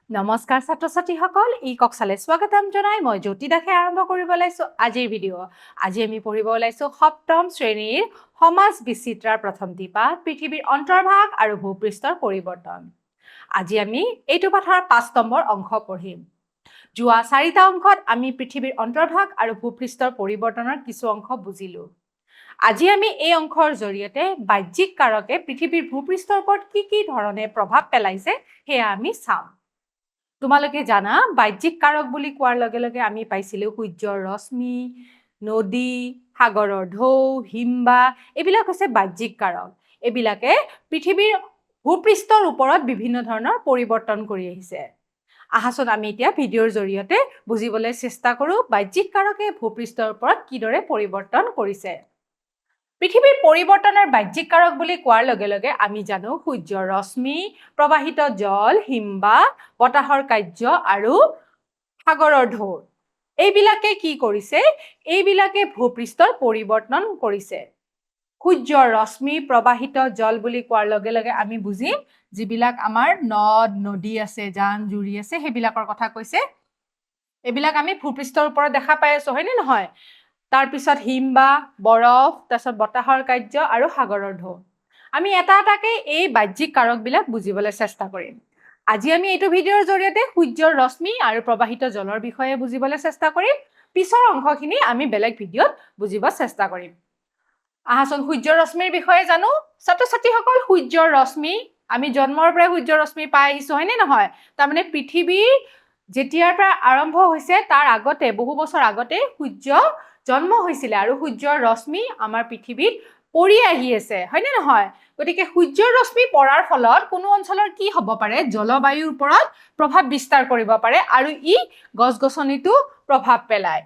নমস্কাৰ ছাত্ৰ ছাত্ৰীসকল ই কক্সালে স্বাগতম জনাই মই জ্যোতি দাসে আৰম্ভ কৰিব ওলাইছো আজিৰ ভিডিঅ' আজি আমি পঢ়িব ওলাইছো সপ্তম শ্ৰেণীৰ সমাজ বিচিত্ৰাৰ প্ৰথমটি পাঠ পৃথিৱীৰ অন্তৰ্ভাগ আৰু ভূপৃষ্ঠৰ পৰিৱৰ্তন আজি আমি এইটো পাঠৰ 5 নম্বৰ অংশ পঢ়িম যোৱা 4টা অংশত আমি পৃথিৱীৰ অন্তৰ্ভাগ আৰু ভূপৃষ্ঠৰ পৰিৱৰ্তনৰ কিছু অংশ বুজিলো আজি আমি এই অংশৰ জৰিয়তে বাহ্যিক কাৰকে পৃথিৱীৰ ভূপৃষ্ঠৰ ওপৰত কি ধৰণে প্ৰভাৱ পেলাইছে সেয়া আমি চাম তোমালোকে জানা বাহ্যিক কাৰক বুলি কোৱাৰ লগে লগে আমি পাইছিলো সূৰ্যৰ ৰশ্মি নদী সাগৰৰ ঢৌ হিমবা এইবিলাক হৈছে বাহ্যিক কাৰক এইবিলাকে পৃথিৱীৰ ভূপৃষ্ঠৰ ওপৰত বিভিন্ন ধৰণৰ পৰিৱৰ্তন কৰি আহিছে আহাচোন আমি এতিয়া ভিডিঅ'ৰ জৰিয়তে বুজিবলৈ চেষ্টা কৰো বাহ্যিক কাৰকে ভূপৃষ্ঠৰ ওপৰত কিদৰে পৰিৱৰ্তন কৰিছে পৃথিৱীৰ পৰিৱৰ্তনৰ বাহ্যিক কাৰক বুলি কোৱাৰ লগে লগে আমি জানো সূৰ্যৰ ৰশ্মি প্ৰবাহিত জল হিমবা বতাহৰ কাৰ্য আৰু সাগৰৰ ঢৌ এইবিলাকে কি কৰিছে এইবিলাকে ভূপৃষ্ঠৰ পৰিৱৰ্তন কৰিছে সূৰ্যৰ ৰশ্মি প্ৰবাহিত জল বুলি কোৱাৰ লগে লগে আমি বুজিম যিবিলাক আমাৰ নদ নদী আছে জান জুৰি আছে সেইবিলাকৰ কথা কৈছে এইবিলাক আমি ভূপৃষ্ঠৰ ওপৰত দেখা পাই আছো হয়নে নহয় তাৰ পিছত হিমবা বৰফ তাৰপিছত বতাহৰ কাৰ্য আৰু সাগৰৰ ঢৌ আমি এটা এটাকে এই বাহ্যিক কাৰকবিলাক বুজিবলৈ চেষ্টা কৰিম আজি আমি এইটো ভিডিঅ'ৰ জৰিয়তে সূৰ্যৰ ৰশ্মি আৰু প্ৰবাহিত জলৰ বিষয়ে বুজিবলৈ চেষ্টা কৰিম পিছৰ অংশখিনি আমি বেলেগ ভিডিঅ'ত বুজিব চেষ্টা কৰিম আহাচোন সূৰ্যৰ ৰশ্মিৰ বিষয়ে জানো ছাত্ৰ ছাত্ৰীসকল সূৰ্যৰ ৰশ্মি আমি জন্মৰ পৰা সূৰ্যৰ ৰশ্মি পাই আহিছো হয়নে নহয় তাৰমানে পৃথিৱীৰ যেতিয়াৰ পৰা আৰম্ভ হৈছে তাৰ আগতে বহু বছৰ আগতে সূৰ্য জন্ম হৈছিলে আৰু সূৰ্যৰ ৰশ্মি আমাৰ পৃথিৱীত পৰি আহি আছে হয়নে নহয় গতিকে সূৰ্যৰ ৰশ্মি পৰাৰ ফলত কোনো অঞ্চলৰ কি হ'ব পাৰে জলবায়ুৰ ওপৰত প্ৰভাৱ বিস্তাৰ কৰিব পাৰে আৰু ই গছ-গছনিতো প্ৰভাৱ পেলায়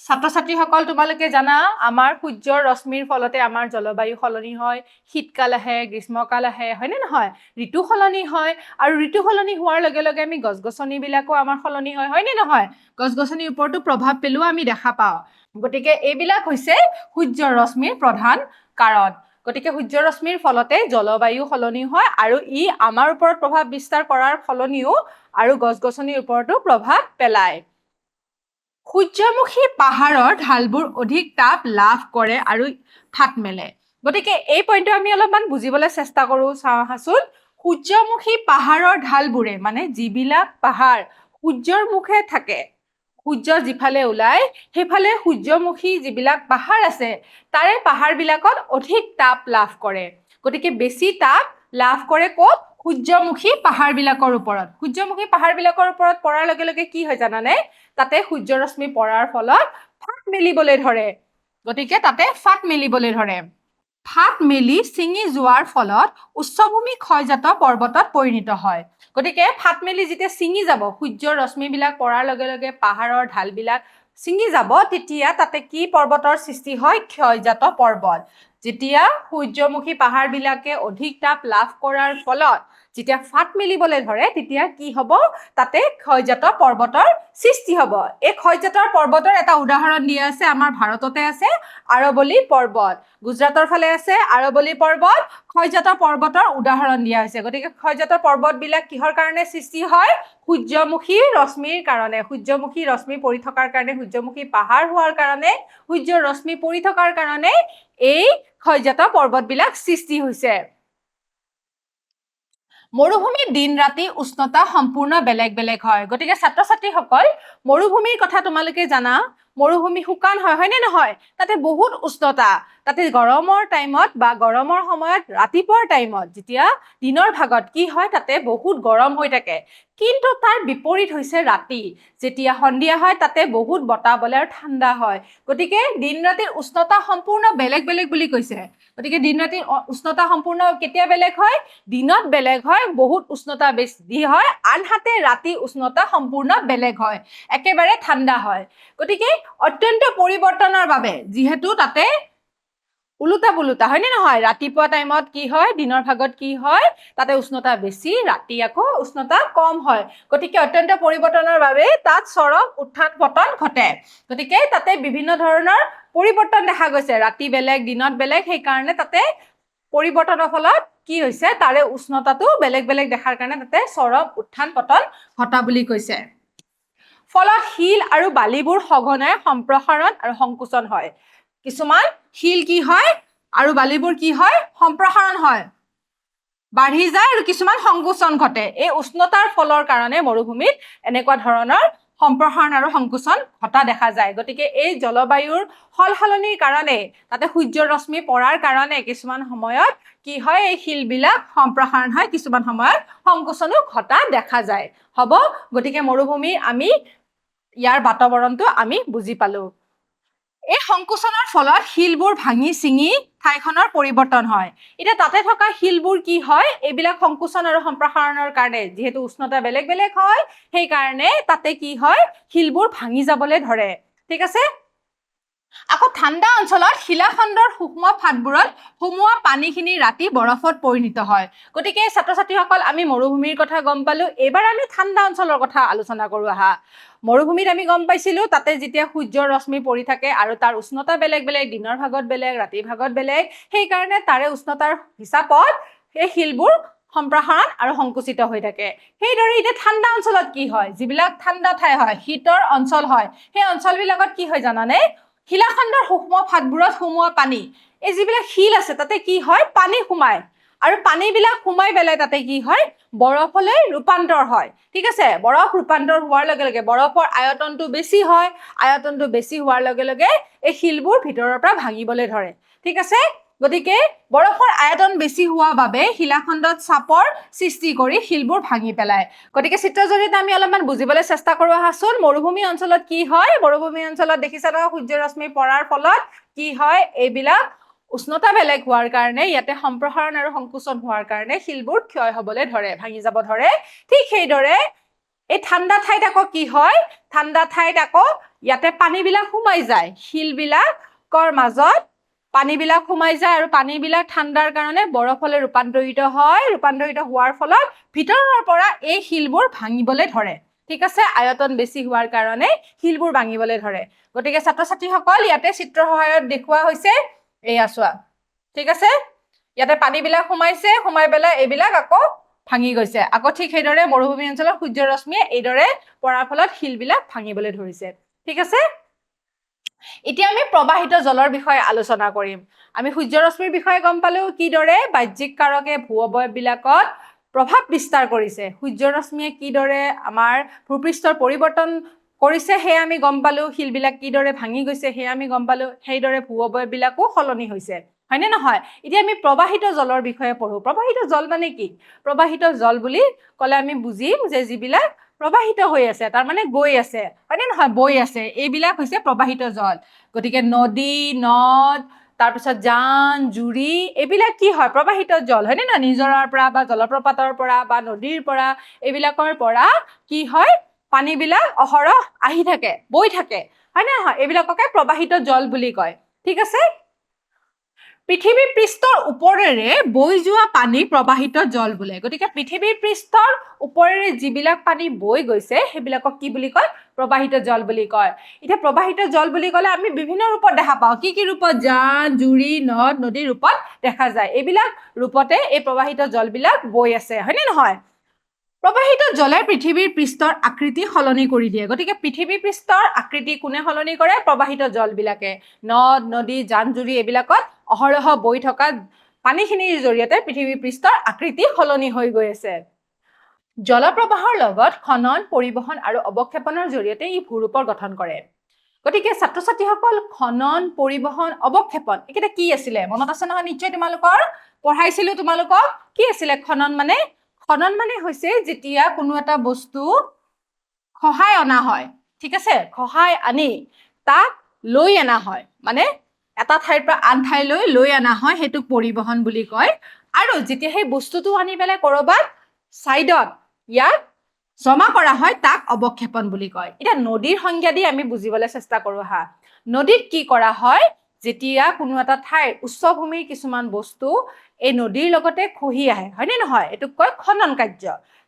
ছাত্ৰ ছাত্ৰীসকল তোমালোকে জানা আমাৰ সূৰ্যৰ ৰশ্মিৰ ফলতে আমাৰ জলবায়ু সলনি হয় শীতকাল আহে গ্ৰীষ্মকাল আহে হয়নে নহয় ঋতু সলনি হয় আৰু ঋতু সলনি হোৱাৰ লগে লগে আমি গছ-গছনিবিলাকো আমাৰ সলনি হয় হয়নে নহয় গছ-গছনিৰ ওপৰতো প্ৰভাৱ পেলোৱা আমি দেখা পাওঁ গতিকে এইবিলাক হৈছে সূৰ্যৰ ৰশ্মিৰ প্ৰধান কাৰণ গতিকে সূৰ্যৰ ৰশ্মিৰ ফলতে জলবায়ু সলনি হয় আৰু ই আমাৰ ওপৰত প্ৰভাৱ বিস্তাৰ কৰাৰ ফলনিও আৰু গছ-গছনিৰ ওপৰতো প্ৰভাৱ পেলায় সূৰ্যমুখী পাহাৰৰ ঢালবোৰ অধিক তাপ লাভ কৰে আৰু ফাট মেলে গতিকে এই পইণ্টটো আমি অলপমান বুজিবলৈ চেষ্টা কৰো চাওঁহাচোন সূৰ্যমুখী পাহাৰৰ ঢালবোৰে মানে যিবিলাক পাহাৰ সূৰ্যৰ মুখে থাকে সূৰ্য যিফালে ওলায় সেইফালে সূৰ্যমুখী যিবিলাক পাহাৰ আছে তাৰে পাহাৰবিলাকত অধিক তাপ লাভ কৰে গতিকে বেছি তাপ লাভ কৰে ক'ত সূৰ্যমুখী পাহাৰবিলাকৰ ওপৰত সূৰ্যমুখী পাহাৰবিলাকৰ ওপৰত পৰাৰ লগে লগে কি হয় জানানে তাতে সূৰ্যৰ ৰশ্মি পৰাৰ ফলত ফাট মেলিবলৈ ধৰে গতিকে তাতে ফাট মেলিবলৈ ধৰে ফাট মেলি ছিঙি যোৱাৰ ফলত উচ্চভূমি ক্ষয়জাত পৰ্বতত পৰিণত হয় গতিকে ফাট মেলি যেতিয়া ছিঙি যাব সূৰ্যৰ ৰশ্মিবিলাক পৰাৰ লগে লগে পাহাৰৰ ঢালবিলাক ছিঙি যাব তেতিয়া তাতে কি পৰ্বতৰ সৃষ্টি হয় ক্ষয়জাত পৰ্বত যেতিয়া সূৰ্যমুখী পাহাৰবিলাকে অধিক তাপ লাভ কৰাৰ ফলত যেতিয়া ফাট মেলিবলৈ ধৰে তেতিয়া কি হ'ব তাতে ক্ষয়জাত পৰ্বতৰ সৃষ্টি হ'ব এই ক্ষয়জাত পৰ্বতৰ এটা উদাহৰণ দিয়া আছে আমাৰ ভাৰততে আছে আৰৱলী পৰ্বত গুজৰাটৰ ফালে আছে আৰৱলী পৰ্বত ক্ষয়জাত পৰ্বতৰ উদাহৰণ দিয়া হৈছে গতিকে ক্ষয়জাত পৰ্বতবিলাক কিহৰ কাৰণে সৃষ্টি হয় সূৰ্যমুখী ৰশ্মিৰ কাৰণে সূৰ্যমুখী ৰশ্মি পৰি থকাৰ কাৰণে সূৰ্যমুখী পাহাৰ হোৱাৰ কাৰণে সূৰ্যৰ ৰশ্মি পৰি থকাৰ কাৰণে এই ক্ষয়জাত পৰ্বতবিলাক সৃষ্টি হৈছে মৰুভূমিৰ দিন ৰাতি উষ্ণতা সম্পূৰ্ণ বেলেগ বেলেগ হয় গতিকে ছাত্ৰ ছাত্ৰীসকল মৰুভূমিৰ কথা তোমালোকে জানা মৰুভূমি শুকান হয় হয়নে নহয় তাতে বহুত উষ্ণতা তাতে গৰমৰ টাইমত বা গৰমৰ সময়ত ৰাতিপুৱাৰ টাইমত যেতিয়া দিনৰ ভাগত কি হয় তাতে বহুত গৰম হৈ থাকে কিন্তু তাৰ বিপৰীত হৈছে ৰাতি যেতিয়া সন্ধিয়া হয় তাতে বহুত বতাহ বলে আৰু ঠাণ্ডা হয় গতিকে দিন ৰাতিৰ উষ্ণতা সম্পূৰ্ণ বেলেগ বেলেগ বুলি কৈছে গতিকে দিন ৰাতিৰ উষ্ণতা সম্পূৰ্ণ কেতিয়া বেলেগ হয় দিনত বেলেগ হয় বহুত উষ্ণতা বেছি হয় আনহাতে ৰাতি উষ্ণতা সম্পূৰ্ণ বেলেগ হয় একেবাৰে ঠাণ্ডা হয় গতিকে অত্যন্ত পৰিৱৰ্তনৰ বাবে যিহেতু তাতে উলুটা পুলুটা হয়নে নহয় ৰাতিপুৱা টাইমত কি হয় দিনৰ ভাগত কি হয় তাতে উষ্ণতা বেছি ৰাতি আকৌ উষ্ণতা কম হয় গতিকে অত্যন্ত পৰিৱৰ্তনৰ বাবে তাত চৰম উত্থান পতন ঘটে গতিকে তাতে বিভিন্ন ধৰণৰ পৰিৱৰ্তন দেখা গৈছে ৰাতি বেলেগ দিনত বেলেগ সেই কাৰণে তাতে পৰিৱৰ্তনৰ ফলত কি হৈছে তাৰে উষ্ণতাটো বেলেগ বেলেগ দেখাৰ কাৰণে তাতে চৰম উত্থান পতন ঘটা বুলি কৈছে ফলত শিল আৰু বালিবোৰ সঘনাই সম্প্ৰসাৰণ আৰু সংকোচন হয় কিছুমান শিল কি হয় আৰু বালিবোৰ কি হয় সম্প্ৰসাৰণ হয় বাঢ়ি যায় আৰু কিছুমান সংকোচন ঘটে এই উষ্ণতাৰ ফলৰ কাৰণে মৰুভূমিত এনেকুৱা ধৰণৰ সম্প্ৰসাৰণ আৰু সংকোচন ঘটা দেখা যায় গতিকে এই জলবায়ুৰ সলসলনিৰ কাৰণে তাতে সূৰ্যৰ ৰশ্মি পৰাৰ কাৰণে কিছুমান সময়ত কি হয় এই শিলবিলাক সম্প্ৰসাৰণ হয় কিছুমান সময়ত সংকোচনো ঘটা দেখা যায় হ'ব গতিকে মৰুভূমি আমি ইয়াৰ বাতাবৰণটো আমি বুজি পালো এই সংকোচনৰ ফলত শিলবোৰ ভাঙি চিঙি ঠাইখনৰ পৰিৱৰ্তন হয় এতিয়া তাতে থকা শিলবোৰ কি হয় এইবিলাক সংকোচন আৰু সম্প্ৰসাৰণৰ কাৰণে যেহেতু উষ্ণতা বেলেগ বেলেগ হয় সেই কাৰণে তাতে কি হয় শিলবোৰ ভাঙি যাবলৈ ধৰে ঠিক আছে আকৌ ঠাণ্ডা অঞ্চলত শিলাখণ্ডৰ সূক্ষ্ম ফাটবোৰত সোমোৱা পানীখিনি ৰাতি বৰফত পৰিণত হয় গতিকে ছাত্ৰ ছাত্ৰীসকল আমি মৰুভূমিৰ কথা গম পালো এইবাৰ আমি ঠাণ্ডা অঞ্চলৰ কথা আলোচনা কৰো আহা মৰুভূমিত আমি গম পাইছিলো তাতে যেতিয়া সূৰ্যৰ ৰশ্মি পৰি থাকে আৰু তাৰ উষ্ণতা বেলেগ বেলেগ দিনৰ ভাগত বেলেগ ৰাতিৰ ভাগত বেলেগ সেই কাৰণে তাৰে উষ্ণতাৰ হিচাপত এই শিলবোৰ সম্প্ৰসাৰণ আৰু সংকুচিত হৈ থাকে সেইদৰে এতিয়া ঠাণ্ডা অঞ্চলত কি হয় যিবিলাক ঠাণ্ডা ঠাই হয় শীতৰ অঞ্চল হয় সেই অঞ্চলবিলাকত কি হয় জানানে শিলাখণ্ডৰ সূক্ষ্ম ফাটবোৰত সোমোৱা পানী এই যিবিলাক শিল আছে তাতে কি হয় পানী সোমায় আৰু পানীবিলাক সোমাই পেলাই তাতে কি হয় বৰফলৈ ৰূপান্তৰ হয় ঠিক আছে বৰফ ৰূপান্তৰ হোৱাৰ লগে লগে বৰফৰ আয়তনটো বেছি হয় আয়তনটো বেছি হোৱাৰ লগে লগে এই শিলবোৰ ভিতৰৰ পৰা ভাঙিবলৈ ধৰে ঠিক আছে গতিকে বৰফৰ আয়তন বেছি হোৱা বাবে শিলাখণ্ডত চাপৰ সৃষ্টি কৰি শিলবোৰ ভাঙি পেলায় গতিকে চিত্ৰৰ জৰিয়তে আমি অলপমান বুজিবলৈ চেষ্টা কৰোঁ আহাচোন মৰুভূমি অঞ্চলত কি হয় মৰুভূমি অঞ্চলত দেখিছা ন সূৰ্য ৰশ্মি পৰাৰ ফলত কি হয় এইবিলাক উষ্ণতা বেলেগ হোৱাৰ কাৰণে ইয়াতে সম্প্ৰসাৰণ আৰু সংকোচন হোৱাৰ কাৰণে শিলবোৰ ক্ষয় হ'বলৈ ধৰে ভাঙি যাব ধৰে ঠিক সেইদৰে এই ঠাণ্ডা ঠাইত আকৌ কি হয় ঠাণ্ডা ঠাইত আকৌ ইয়াতে পানীবিলাক সোমাই যায় শিলবিলাকৰ মাজত পানীবিলাক সোমাই যায় আৰু পানীবিলাক ঠাণ্ডাৰ কাৰণে বৰফলৈ ৰূপান্তৰিত হয় ৰূপান্তৰিত হোৱাৰ ফলত ভিতৰৰ পৰা এই শিলবোৰ ভাঙিবলৈ ধৰে ঠিক আছে আয়তন বেছি হোৱাৰ কাৰণে শিলবোৰ ভাঙিবলৈ ধৰে গতিকে ছাত্ৰ ছাত্ৰীসকল ইয়াতে চিত্ৰৰ সহায়ত দেখুওৱা হৈছে এয়া চোৱা ঠিক আছে ইয়াতে পানীবিলাক সোমাইছে সোমাই পেলাই এইবিলাক আকৌ ভাঙি গৈছে আকৌ ঠিক সেইদৰে মৰুভূমি অঞ্চলত সূৰ্যৰ ৰশ্মিয়ে এইদৰে পৰাৰ ফলত শিলবিলাক ভাঙিবলৈ ধৰিছে ঠিক আছে এতিয়া আমি প্ৰবাহিত জলৰ বিষয়ে আলোচনা কৰিম আমি সূৰ্য ৰশ্মিৰ বিষয়ে গম পালো কিদৰে বাহ্যিক কাৰকে ভূ-অৱয়ববিলাকত প্ৰভাৱ বিস্তাৰ কৰিছে সূৰ্য ৰশ্মিয়ে কিদৰে আমাৰ ভূপৃষ্ঠৰ পৰিৱৰ্তন কৰিছে হে আমি গম পালো শিলবিলাক কিদৰে ভাঙি গৈছে হে আমি গম পালো সেইদৰে ভূ-অৱয়ববিলাকো সলনি হৈছে হয়নে নহয় এতিয়া আমি প্ৰবাহিত জলৰ বিষয়ে পঢ়ো প্ৰবাহিত জল মানে কি প্ৰবাহিত জল বুলি ক'লে আমি বুজিম যে যিবিলাক প্ৰবাহিত হৈ আছে তাৰ মানে গৈ আছে হয়নে নহয় বৈ আছে এইবিলাক হৈছে প্ৰবাহিত জল গতিকে নদী নদ তাৰপিছত জান জুৰি এইবিলাক কি হয় প্ৰবাহিত জল হয়নে নহয় নিজৰাৰ পৰা বা জলপ্ৰপাতৰ পৰা বা নদীৰ পৰা এইবিলাকৰ পৰা কি হয় পানীবিলাক অহৰহ আহি থাকে বৈ থাকে হয়নে নহয় এইবিলাককে প্ৰবাহিত জল বুলি কয় ঠিক আছে পৃথিৱীৰ পৃষ্ঠৰ ওপৰেৰে বৈ যোৱা পানী প্ৰবাহিত জল বোলে গতিকে পৃথিৱীৰ পৃষ্ঠৰ ওপৰেৰে যিবিলাক পানী বৈ গৈছে সেইবিলাকক কি বুলি কয় প্ৰবাহিত জল বুলি কয় এতিয়া প্ৰবাহিত জল বুলি ক'লে আমি বিভিন্ন ৰূপত দেখা পাওঁ কি ৰূপত জান জুৰি নদ নদীৰ ৰূপত দেখা যায় এইবিলাক ৰূপতে এই প্ৰবাহিত জলবিলাক বৈ আছে হয়নে নহয় প্ৰবাহিত জলে পৃথিৱীৰ পৃষ্ঠৰ আকৃতি সলনি কৰি দিয়ে গতিকে পৃথিৱীৰ পৃষ্ঠৰ আকৃতি কোনে সলনি কৰে প্ৰবাহিত জলবিলাকে নদ নদী জান জুৰি এইবিলাকত অহৰহ বৈ থকা পানীখিনিৰ জৰিয়তে পৃথিৱীৰ পৃষ্ঠৰ আকৃতি সলনি হৈ গৈ আছে জলপ্ৰবাহৰ লগত খনন পৰিবহন আৰু অৱক্ষেপনৰ জৰিয়তে ই ভূৰূপৰ গঠন কৰে গতিকে ছাত্ৰ ছাত্ৰীসকল খনন পৰিবহন অৱক্ষেপন এইকেইটা কি আছিলে মনত আছে নহয় নিশ্চয় তোমালোকৰ পঢ়াইছিলো তোমালোকক কি আছিলে খনন মানে হৈছে যেতিয়া কোনো এটা বস্তু খহাই অনা হয় ঠিক আছে খহাই আনি তাক লৈ অনা হয় মানে এটা ঠাইৰ পৰা আন ঠাইলৈ লৈ অনা হয় সেইটো পৰিবহন বুলি কয় আৰু যেতিয়া সেই বস্তুটো আনি পেলাই কৰবাত সাইডত ইয়াক জমা কৰা হয় তাক অৱক্ষেপন বুলি কয় এটা নদীৰ সংজ্ঞা দি আমি বুজিবলৈ চেষ্টা কৰো হা নদীত কি কৰা হয় যেতিয়া কোনো এটা ঠাইৰ উচ্চভূমিৰ কিছুমান বস্তু এই নদীৰ লগতে খহি আহে হয়নে নহয় এটো কয় খনন কাৰ্য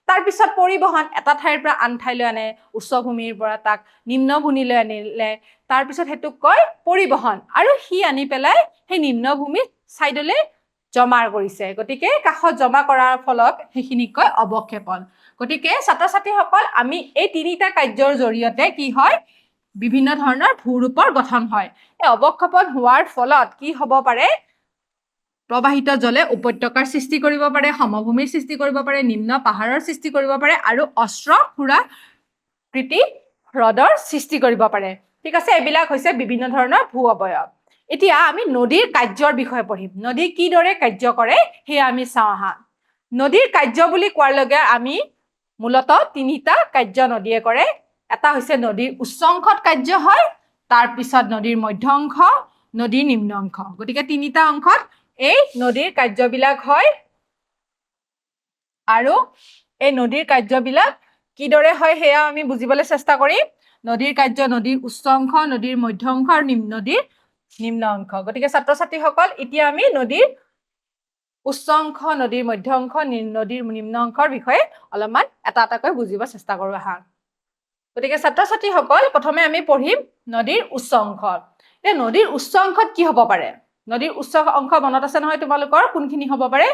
তাৰ পিছত পৰিবহন এটা ঠাইৰ পৰা আন ঠাইলৈ আনে উচ্চভূমিৰ পৰা তাক নিম্নভূমিলৈ আনিলে তাৰ পিছত হেতু কয় পৰিবহন আৰু হি আনি পেলাই সেই নিম্নভূমিত সাইডলৈ জমা কৰিছে গতিকে কাষত জমা কৰাৰ ফলত সেইখিনিক কয় অৱক্ষেপন গতিকে ছাত্ৰ ছাত্ৰীসকল আমি এই তিনিটা কাৰ্যৰ জৰিয়তে কি হয় বিভিন্ন ধৰণৰ ভূৰূপৰ গঠন হয় এই অৱক্ষেপন হোৱাৰ ফলত কি হ'ব পাৰে প্ৰবাহিত জলে উপত্যকাৰ সৃষ্টি কৰিব পাৰে সমভূমিৰ সৃষ্টি কৰিব পাৰে নিম্ন পাহাৰৰ সৃষ্টি কৰিব পাৰে আৰু অস্ত্ৰ খুৰা কৃতি হ্ৰদৰ সৃষ্টি কৰিব পাৰে ঠিক আছে এইবিলাক হৈছে বিভিন্ন ধৰণৰ ভূ অৱয়ব এতিয়া আমি নদীৰ কাৰ্যৰ বিষয়ে পঢ়িম নদী কিদৰে কাৰ্য কৰে সেয়া আমি চাওঁ আহা নদীৰ কাৰ্য বুলি কোৱাৰ লগে আমি মূলতঃ তিনিটা কাৰ্য নদীয়ে কৰে এটা হৈছে নদীৰ উচ্চ অংশত কাৰ্য হয় তাৰ পিছত নদীৰ মধ্য অংশ নদীৰ নিম্ন অংশ গতিকে তিনিটা অংশত এই নদীৰ কাৰ্যবিলাক হয় আৰু এই নদীৰ কাৰ্যবিলাক কিদৰে হয় সেয়া আমি বুজিবলৈ চেষ্টা কৰিম নদীৰ কাৰ্য নদীৰ উচ্চ অংশ নদীৰ মধ্য অংশ আৰু নদীৰ নিম্ন অংশ গতিকে ছাত্ৰ ছাত্ৰীসকল এতিয়া আমি নদীৰ উচ্চ অংশ নদীৰ মধ্য অংশ নদীৰ নিম্ন অংশৰ বিষয়ে অলপমান এটা এটাকৈ বুজিব চেষ্টা কৰোঁ আহা গতিকে ছাত্ৰ ছাত্ৰীসকল প্ৰথমে আমি পঢ়িম নদীৰ উচ্চ অংশ এই নদীৰ উচ্চ অংশত কি হ'ব পাৰে নদীৰ উচ্চ অংশ মনত আছে নহয় তোমালোকৰ কোনখিনি হ'ব পাৰে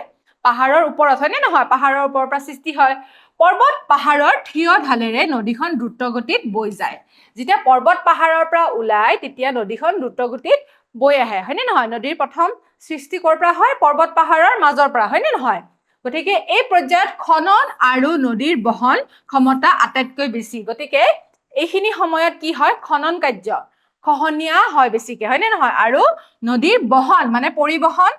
পাহাৰৰ ওপৰত হয় নে নহয় পাহাৰৰ ওপৰৰ পৰা সৃষ্টি হয় পৰ্বত পাহাৰৰ থিয় ঢালেৰে নদীখন দ্ৰুতগতিত বৈ যায় যেতিয়া পৰ্বত পাহাৰৰ পৰা ওলাই তেতিয়া নদীখন দ্ৰুতগতিত বৈ আহে হয় নে নহয় নদীৰ প্ৰথম সৃষ্টি ক'ৰ পৰা হয় পৰ্বত পাহাৰৰ মাজৰ পৰা হয় নে নহয় গতিকে এই পৰ্যায়ত খনন আৰু নদীৰ বহন ক্ষমতা আটাইতকৈ বেছি গতিকে এইখিনি সময়ত কি হয় খনন কাৰ্য খহনীয়া হয় বেছিকে হয় নে নহয় আৰু নদীৰ বহন মানে পৰিবহন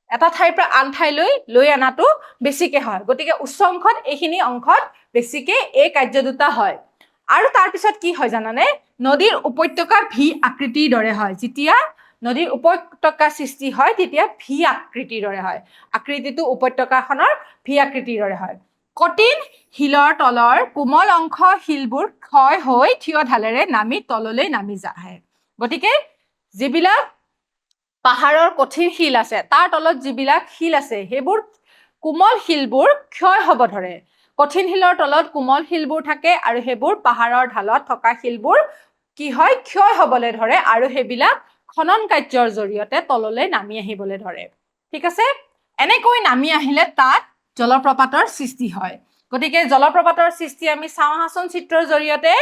এটা ঠাইৰ পৰা আন ঠাইলৈ লৈ আনাটো বেছিকে হয় গতিকে উচ্চ অংশত এইখিনি অংশত বেছিকে এই কাৰ্য দুটা হয় আৰু তাৰ পিছত কি হয় জানানে নদীৰ উপত্যকা ভি আকৃতিৰ দৰে হয় যেতিয়া নদীৰ উপত্যকা সৃষ্টি হয় তেতিয়া ভি আকৃতিৰ দৰে হয় আকৃতিটো উপত্যকাখনৰ ভি আকৃতিৰ দৰে হয় কঠিন শিলৰ তলৰ কোমল অংশ শিলবোৰ ক্ষয় হৈ থিয় ঢালেৰে নামি তললৈ নামি যায় গতিকে যিবিলাক পাহাৰৰ কঠিন শিল আছে তাৰ তলত যিবিলাক শিল আছে সেইবোৰ কোমল শিলবোৰ ক্ষয় হ'ব ধৰে কঠিন শিলৰ তলত কোমল শিলবোৰ থাকে আৰু সেইবোৰ পাহাৰৰ ঢালত থকা শিলবোৰ কি হয় ক্ষয় হ'বলৈ ধৰে আৰু সেইবিলাক খনন কাৰ্যৰ জৰিয়তে তললৈ নামি আহিবলৈ ধৰে ঠিক আছে এনেকৈ নামি আহিলে তাত জলপ্ৰপাতৰ সৃষ্টি হয় গতিকে জলপ্ৰপাতৰ সৃষ্টি আমি চাওঁ আহাচোন চিত্ৰৰ জৰিয়তে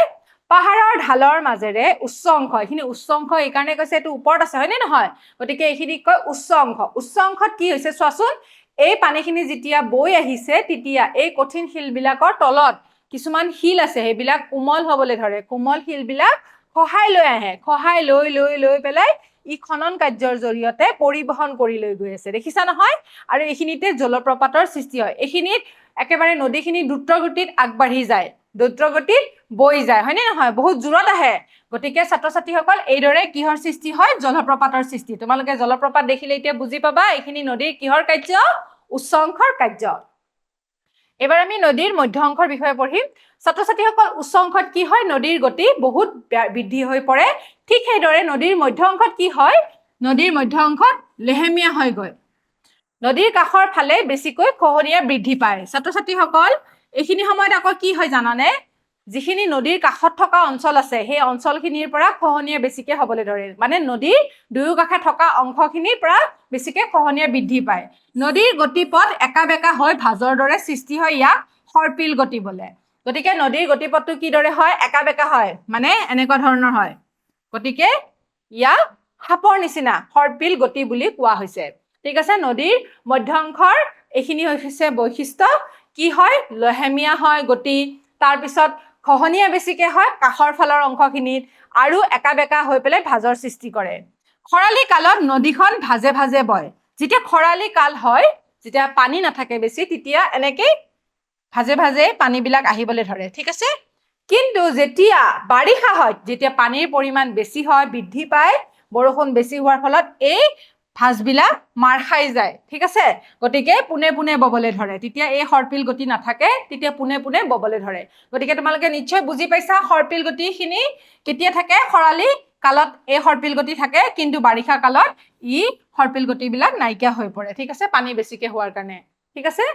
পাহাৰৰ ঢালৰ মাজেৰে উচ্চ অংশ এইখিনি উচ্চ অংশ এইকাৰণে কৈছে এইটো ওপৰত আছে হয়নে নহয় গতিকে এইখিনিক কয় উচ্চ অংশত কি হৈছে চোৱাচোন এই পানীখিনি যেতিয়া বৈ আহিছে তেতিয়া এই কঠিন শিলবিলাকৰ তলত কিছুমান শিল আছে সেইবিলাক কোমল হ'বলৈ ধৰে কোমল শিলবিলাক খহাই লৈ আহে খহাই লৈ লৈ লৈ পেলাই ই খনন কাৰ্যৰ জৰিয়তে পৰিবহন কৰি লৈ গৈ আছে দেখিছা নহয় আৰু এইখিনিতে জলপ্ৰপাতৰ সৃষ্টি হয় এইখিনিত একেবাৰে নদীখিনি দ্ৰুতগতিত আগবাঢ়ি যায় দ্ৰুতগতিত বৈ যায় হয়নে নহয় বহুত জোৰত আহে গতিকে ছাত্ৰ ছাত্ৰীসকল এইদৰে কিহৰ সৃষ্টি হয় জলপ্ৰপাতৰ সৃষ্টি তোমালোকে জলপ্ৰপাত দেখিলে এতিয়া বুজি পাবা এইখিনি নদীৰ কিহৰ কাৰ্য উচ্চ অংশৰ কাৰ্য এবাৰ আমি নদীৰ মধ্য অংশৰ বিষয়ে পঢ়িম ছাত্ৰ ছাত্ৰীসকল উচ্চ অংশত কি হয় নদীৰ গতি বহুত বৃদ্ধি হৈ পৰে ঠিক সেইদৰে নদীৰ মধ্য অংশত কি হয় নদীৰ মধ্য অংশত লেহেমীয়া হৈ গৈ নদীৰ কাষৰ ফালে বেছিকৈ খহনীয়া বৃদ্ধি পায় ছাত্ৰ ছাত্ৰীসকল এইখিনি সময়ত আকৌ কি হয় জানানে যিখিনি নদীৰ কাষত থকা অঞ্চল আছে সেই অঞ্চলখিনিৰ পৰা খহনীয়া বেছিকে হ'বলৈ ধৰে মানে নদীৰ দুয়োকাষে থকা অংশখিনিৰ পৰা বেছিকে খহনীয়া বৃদ্ধি পায় নদীৰ গতিপথ একা বেকা হৈ ভাজৰ দৰে সৃষ্টি হয় ইয়াক সৰ্পিল গতি বোলে গতিকে নদীৰ গতিপথটো কিদৰে হয় একা বেকা হয় মানে এনেকুৱা ধৰণৰ হয় গতিকে ইয়াক সাপৰ নিচিনা সৰ্পিল গতি বুলি কোৱা হৈছে ঠিক আছে নদীৰ মধ্য অংশৰ এইখিনি হৈছে বৈশিষ্ট্য কি হয় লহেমীয়া হয় গতি তাৰ পিছত খহনীয়া বেছিকে হয় কাষৰ ফালৰ অংশখিনিত আৰু একা বেকা হৈ পেলাই ভাজৰ সৃষ্টি কৰে খৰালি কালত নদীখন ভাজে ভাজে বয় যেতিয়া খৰালি কাল হয় যেতিয়া পানী নাথাকে বেছি তেতিয়া এনেকৈ ভাজে ভাজে পানীবিলাক আহিবলৈ ধৰে ঠিক আছে কিন্তু যেতিয়া বাৰিষা হয় যেতিয়া পানীৰ পৰিমাণ বেছি হয় বৃদ্ধি পায় বৰষুণ বেছি হোৱাৰ ফলত এই ভাজবিলাক মাৰ খাই যায় ঠিক আছে গতিকে পোনে পোনে ববলৈ ধৰে তেতিয়া এই সৰ্পিল গতি নাথাকে তেতিয়া পোনে পোনে ববলৈ ধৰে গতিকে তোমালোকে নিশ্চয় বুজি পাইছা সৰ্পিল গতিখিনি কেতিয়া থাকে খৰালি কালত এই সৰ্পিল গতি থাকে কিন্তু বাৰিষা কালত ই সৰ্পিল গতিবিলাক নাইকিয়া হৈ পৰে ঠিক আছে পানী বেছিকে হোৱাৰ কাৰণে ঠিক আছে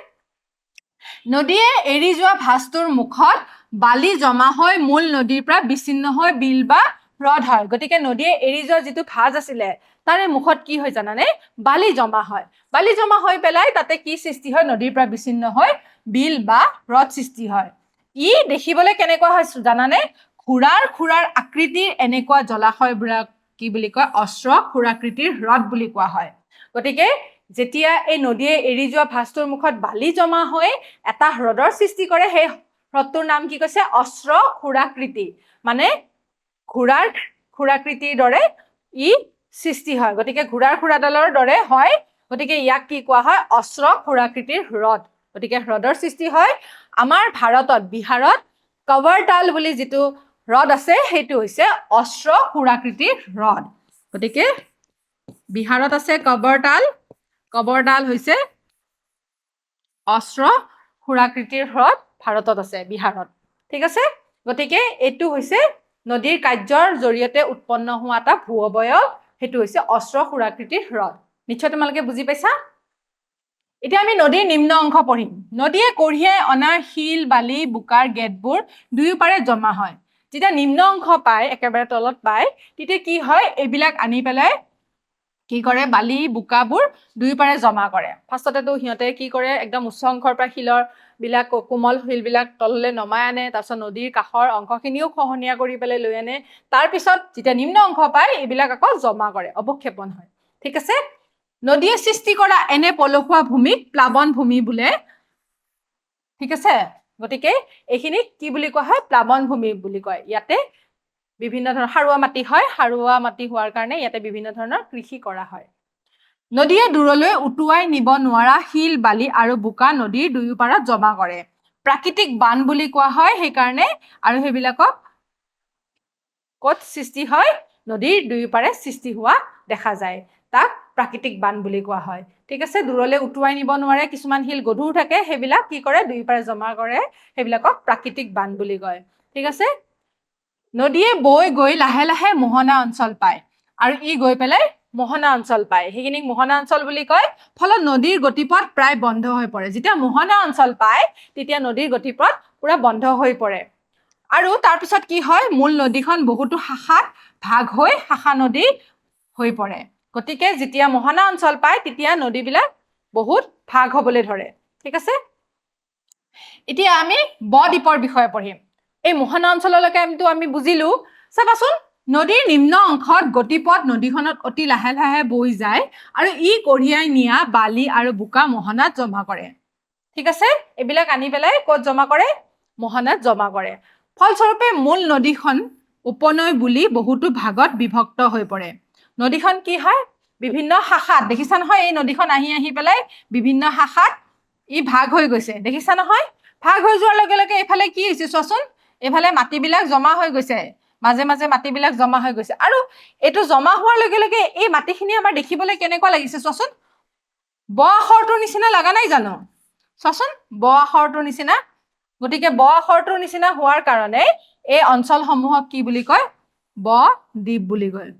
নদীয়ে এৰি যোৱা ভাঁজটোৰ মুখত বালি জমা হৈ মূল নদীৰ পৰা বিচ্ছিন্ন হৈ বিল বা হ্ৰদ হয় গতিকে নদীয়ে এৰি যোৱা যিটো ভাঁজ আছিলে তাৰে মুখত কি হয় জানানে বালি জমা হয় বালি জমা হৈ পেলাই তাতে কি সৃষ্টি হয় নদীৰ পৰা বিচ্ছিন্ন হৈ বিল বা হ্ৰদ সৃষ্টি হয় ই দেখিবলৈ কেনেকুৱা হয় জানানে খুৰাৰ আকৃতিৰ এনেকুৱা জলাশয়বোৰক কি বুলি কয় অস্ত্ৰ খুৰাকৃতিৰ হ্ৰদ বুলি কোৱা হয় গতিকে যেতিয়া এই নদীয়ে এৰি যোৱা ভাঁজটোৰ মুখত বালি জমা হৈ এটা হ্ৰদৰ সৃষ্টি কৰে সেই হ্ৰদটোৰ নাম কি কৈছে অস্ত্ৰ খুৰাকৃতি মানে খুৰাকৃতিৰ দৰে ই সৃষ্টি হয় গতিকে খুৰাডালৰ দৰে হয় গতিকে ইয়াক কি কোৱা হয় অস্ত্ৰ খুৰাকৃতিৰ হ্ৰদ গতিকে হ্ৰদৰ সৃষ্টি হয় আমাৰ ভাৰতত বিহাৰত কৱৰতাল বুলি যিটো হ্ৰদ আছে সেইটো হৈছে অস্ত্ৰ খুৰাকৃতিৰ হ্ৰদ গতিকে বিহাৰত আছে কৱৰতাল হৈছে অস্ত্ৰ খুৰাকৃতিৰ হ্ৰদ ভাৰতত আছে বিহাৰত ঠিক আছে গতিকে এইটো হৈছে নদীৰ কাৰ্যৰ জৰিয়তে উৎপন্ন হোৱা এটা ভূ অৱয়ব সেইটো হৈছে অস্ত্ৰ খুৰাকৃতিৰ হ্ৰদ নিশ্চয় তোমালোকে বুজি পাইছা এতিয়া আমি নদীৰ নিম্ন অংশ পঢ়িম নদীয়ে কঢ়িয়াই অনা শিল বালি বোকাৰ গেটবোৰ দুয়োপাৰে জমা হয় যেতিয়া নিম্ন অংশ পায় একেবাৰে তলত পায় তেতিয়া কি হয় এইবিলাক আনি পেলাই কি কৰে বালি বোকাবোৰ দুয়োপাৰে জমা কৰে ফাৰ্ষ্টতেতো সিহঁতে কি কৰে একদম উচ্চ অংশৰ পৰা শিলৰ বিলাক কোমল শিলবিলাক তললৈ নমাই আনে তাৰপিছত নদীৰ কাষৰ অংশখিনিও খহনীয়া কৰি পেলাই লৈ আনে তাৰপিছত যেতিয়া নিম্ন অংশ পায় এইবিলাক আকৌ জমা কৰে অৱক্ষেপন হয় ঠিক আছে নদীয়ে সৃষ্টি কৰা এনে পলসুৱা ভূমিক প্লাৱন ভূমি বোলে ঠিক আছে গতিকে এইখিনিক কি বুলি কোৱা হয় প্লাৱন ভূমি বুলি কয় ইয়াতে বিভিন্ন ধৰণৰ সাৰুৱা মাটি হয় সাৰুৱা মাটি হোৱাৰ কাৰণে ইয়াতে বিভিন্ন ধৰণৰ কৃষি কৰা হয় নদীয়ে দূৰলৈ উটুৱাই নিব নোৱাৰা শিল বালি আৰু বোকা নদীৰ দুয়োপাৰত জমা কৰে প্ৰাকৃতিক বান বুলি কোৱা হয় সেইকাৰণে আৰু সেইবিলাকক ক'ত সৃষ্টি হয় নদীৰ দুয়োপাৰে সৃষ্টি হোৱা দেখা যায় তাক প্ৰাকৃতিক বান বুলি কোৱা হয় ঠিক আছে দূৰলৈ উটুৱাই নিব নোৱাৰে কিছুমান শিল গধুৰ থাকে সেইবিলাক কি কৰে দুয়োপাৰে জমা কৰে সেইবিলাকক প্ৰাকৃতিক বান বুলি কয় ঠিক আছে নদীয়ে বৈ গৈ লাহে লাহে মোহনা অঞ্চল পায় আৰু ই গৈ পেলাই মোহনা অঞ্চল পায় সেইখিনিক মোহনা অঞ্চল বুলি কয় ফলত নদীৰ গতিপথ প্ৰায় বন্ধ হৈ পৰে যেতিয়া মোহনা অঞ্চল পায় তেতিয়া নদীৰ গতিপথ পুৰা বন্ধ হৈ পৰে আৰু তাৰপিছত কি হয় মূল নদীখন বহুতো শাখাত ভাগ হৈ শাখা নদী হৈ পৰে গতিকে যেতিয়া মোহনা অঞ্চল পায় তেতিয়া নদীবিলাক বহুত ভাগ হ'বলৈ ধৰে ঠিক আছে এতিয়া আমি ব-দ্বীপৰ বিষয়ে পঢ়িম এই মোহনা অঞ্চললৈকে আমি বুজিলো চাবাচোন নদীৰ নিম্ন অংশত গতিপথ নদীখনত অতি লাহে লাহে বৈ যায় আৰু ই কঢ়িয়াই নিয়া বালি আৰু বোকা মোহনাত জমা কৰে ঠিক আছে এইবিলাক আনি পেলাই ক'ত জমা কৰে মোহনাত জমা কৰে ফলস্বৰূপে মূল নদীখন উপনৈ বুলি বহুতো ভাগত বিভক্ত হৈ পৰে নদীখন কি হয় বিভিন্ন শাখাত দেখিছা নহয় এই নদীখন আহি পেলাই বিভিন্ন শাখাত ই ভাগ হৈ গৈছে দেখিছা নহয় ভাগ হৈ যোৱাৰ লগে লগে এফালে কি হৈছে চোৱাচোন এফালে মাটিবিলাক জমা হৈ গৈছে মাজে মাজে মাটিবিলাক জমা হৈ গৈছে আৰু এইটো জমা হোৱাৰ লগে লগে এই মাটিখিনি আমাৰ দেখিবলৈ কেনেকুৱা লাগিছে চোৱাচোন ব আখৰটোৰ নিচিনা লগা নাই জানো চোৱাচোন ব আখৰটোৰ নিচিনা গতিকে ব আখৰটোৰ নিচিনা হোৱাৰ কাৰণে এই অঞ্চলসমূহক কি বুলি কয় ব-দ্বীপ বুলি কয়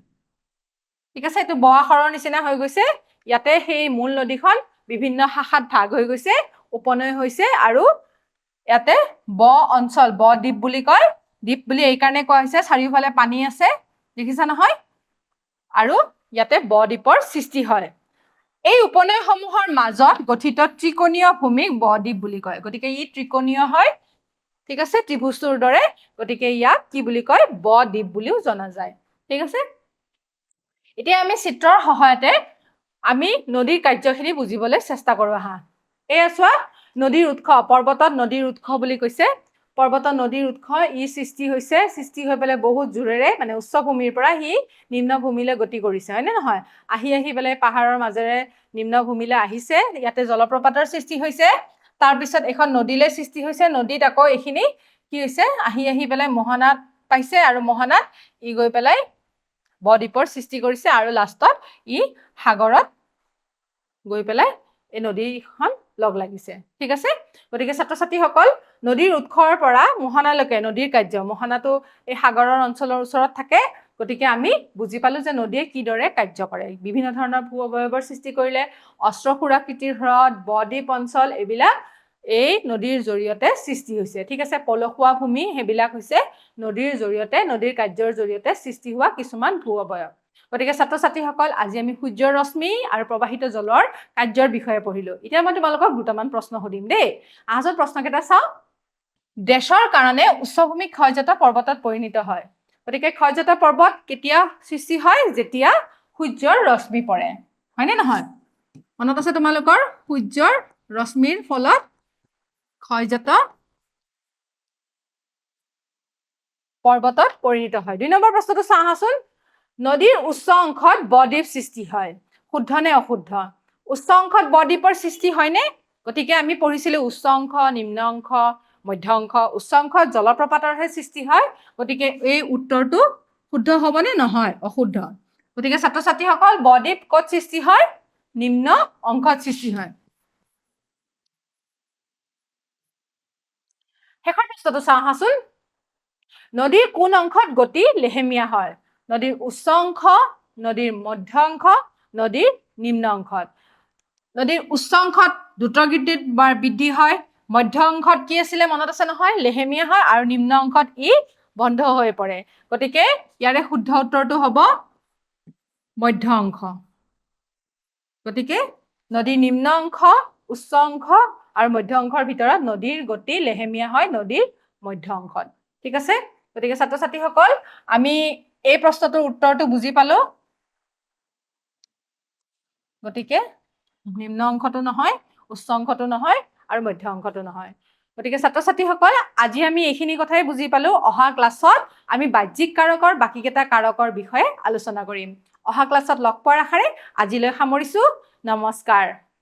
ঠিক আছে এইটো ব আখৰৰ নিচিনা হৈ গৈছে ইয়াতে সেই মূল নদীখন বিভিন্ন শাখাত ভাগ হৈ গৈছে উপনৈ হৈছে আৰু ইয়াতে অঞ্চল ব-দ্বীপ বুলি কয় দ্বীপ বুলি এই কাৰণে কোৱা হৈছে চাৰিওফালে পানী আছে দেখিছা নহয় আৰু ইয়াতে ব-দ্বীপৰ সৃষ্টি হয় এই উপনৈসমূহৰ মাজত গঠিত ত্ৰিকোণীয় ভূমিক ব-দ্বীপ বুলি কয় গতিকে ই ত্ৰিকোণীয় হয় ঠিক আছে ত্ৰিভুজটোৰ দৰে গতিকে ইয়াক কি বুলি কয় ব-দ্বীপ বুলিও জনা যায় ঠিক আছে এতিয়া আমি চিত্ৰৰ সহায়তে আমি নদীৰ কাৰ্যখিনি বুজিবলৈ চেষ্টা কৰো আহা এয়া চোৱা নদীৰ উৎস পৰ্বতত নদীৰ উৎস বুলি কৈছে পৰ্বতত নদীৰ উৎস ই সৃষ্টি হৈ পেলাই বহুত জোৰেৰে মানে উচ্চ ভূমিৰ পৰা সি নিম্ন ভূমিলৈ গতি কৰিছে হয়নে নহয় আহি পেলাই পাহাৰৰ মাজেৰে নিম্ন ভূমিলৈ আহিছে ইয়াতে জলপ্ৰপাতৰ সৃষ্টি হৈছে তাৰপিছত এখন নদীলৈ সৃষ্টি হৈছে নদীত আকৌ এইখিনি কি হৈছে আহি পেলাই মোহনাত পাইছে আৰু মোহনাত ই গৈ পেলাই ব-দ্বীপৰ সৃষ্টি কৰিছে আৰু লাষ্টত ই সাগৰত গৈ পেলাই এই নদীখন লগ লাগিছে ঠিক আছে গতিকে ছাত্ৰ-ছাত্ৰীসকল নদীৰ উৎসৰ পৰা মোহনালৈকে নদীৰ কাৰ্য মোহনাটো এই সাগৰৰ অঞ্চলৰ ওচৰত থাকে গতিকে আমি বুজি পালো যে নদীয়ে কিদৰে কাৰ্য কৰে বিভিন্ন ধৰণৰ ভূ অৱয়ৱৰ সৃষ্টি কৰিলে অস্ত্ৰ খুৰাকৃতিৰ হ্ৰদ ব-দ্বীপ অঞ্চল এইবিলাক এই নদীৰ জৰিয়তে সৃষ্টি হৈছে ঠিক আছে পলসুৱা ভূমি হেবিলাক হৈছে নদীৰ জৰিয়তে নদীৰ কাৰ্যৰ জৰিয়তে সৃষ্টি হোৱা কিছুমান ভূ অৱয়ব গতিকে ছাত্ৰ ছাত্ৰীসকল আজি আমি সূৰ্যৰ ৰশ্মি আৰু প্ৰবাহিত জলৰ কাৰ্যৰ বিষয়ে পঢ়িলো এতিয়া মই তোমালোকক দুটামান প্ৰশ্ন সুধিম দেই আজৰ প্ৰশ্নকেইটা চাও দেশৰ কাৰণে উচ্চভূমি ক্ষয়জাত পৰ্বতত পৰিণত হয় গতিকে ক্ষয়জাত পৰ্বত কেতিয়া সৃষ্টি হয় যেতিয়া সূৰ্যৰ ৰশ্মি পৰে হয়নে নহয় মনত আছে তোমালোকৰ সূৰ্যৰ ৰশ্মিৰ ফলত ক্ষয়জাত পৰ্বতত পৰিণত হয় 2 নম্বৰ প্ৰশ্নটো চাহাচোন নদীৰ উচ্চ অংশত বদ্বীপ সৃষ্টি হয় শুদ্ধ নে অশুদ্ধ উচ্চ অংশত বদ্বীপৰ সৃষ্টি হয়নে গতিকে আমি পঢ়িছিলো উচ্চ অংশ নিম্ন অংশ মধ্য অংশ উচ্চ অংশত জলপ্ৰপাতৰহে সৃষ্টি হয় গতিকে এই উত্তৰটো শুদ্ধ হ'বনে নহয় অশুদ্ধ গতিকে ছাত্ৰ ছাত্ৰীসকল বদ্বীপ ক'ত সৃষ্টি হয় নিম্ন অংশত সৃষ্টি হয় শেষৰ প্ৰশ্নটো চাহাচোন নদীৰ কোন অংশত গতি লেহেমীয়া হয় নদীৰ উচ্চ অংশ নদীৰ মধ্য অংশ নদীৰ নিম্ন অংশত নদীৰ উচ্চ অংশত দ্ৰুতগতিত বৃদ্ধি হয় মধ্য অংশত কি আছিল মনত আছে নহয় লেহেমীয়া হয় আৰু নিম্ন অংশত ই বন্ধ হৈ পৰে গতিকে ইয়াৰে শুদ্ধ উত্তৰটো হ'ব মধ্য অংশ গতিকে নদীৰ নিম্ন অংশ উচ্চ অংশ আৰু মধ্য অংশৰ ভিতৰত নদীৰ গতি লেহেমীয়া হয় নদীৰ মধ্য অংশত ঠিক আছে গতিকে ছাত্ৰ ছাত্ৰীসকল আমি এই প্ৰশ্নটোৰ উত্তৰটো বুজি পালো গতিকে নিম্ন অংশটো নহয় উচ্চ অংশটো নহয় আৰু মধ্য অংশটো নহয় গতিকে ছাত্ৰ ছাত্ৰীসকল আজি আমি এইখিনি কথাই বুজি পালো অহা ক্লাছত আমি বাহ্যিক কাৰকৰ বাকিকেইটা কাৰকৰ বিষয়ে আলোচনা কৰিম অহা ক্লাছত লগ পোৱাৰ আশাৰে আজিলৈ সামৰিছো নমস্কাৰ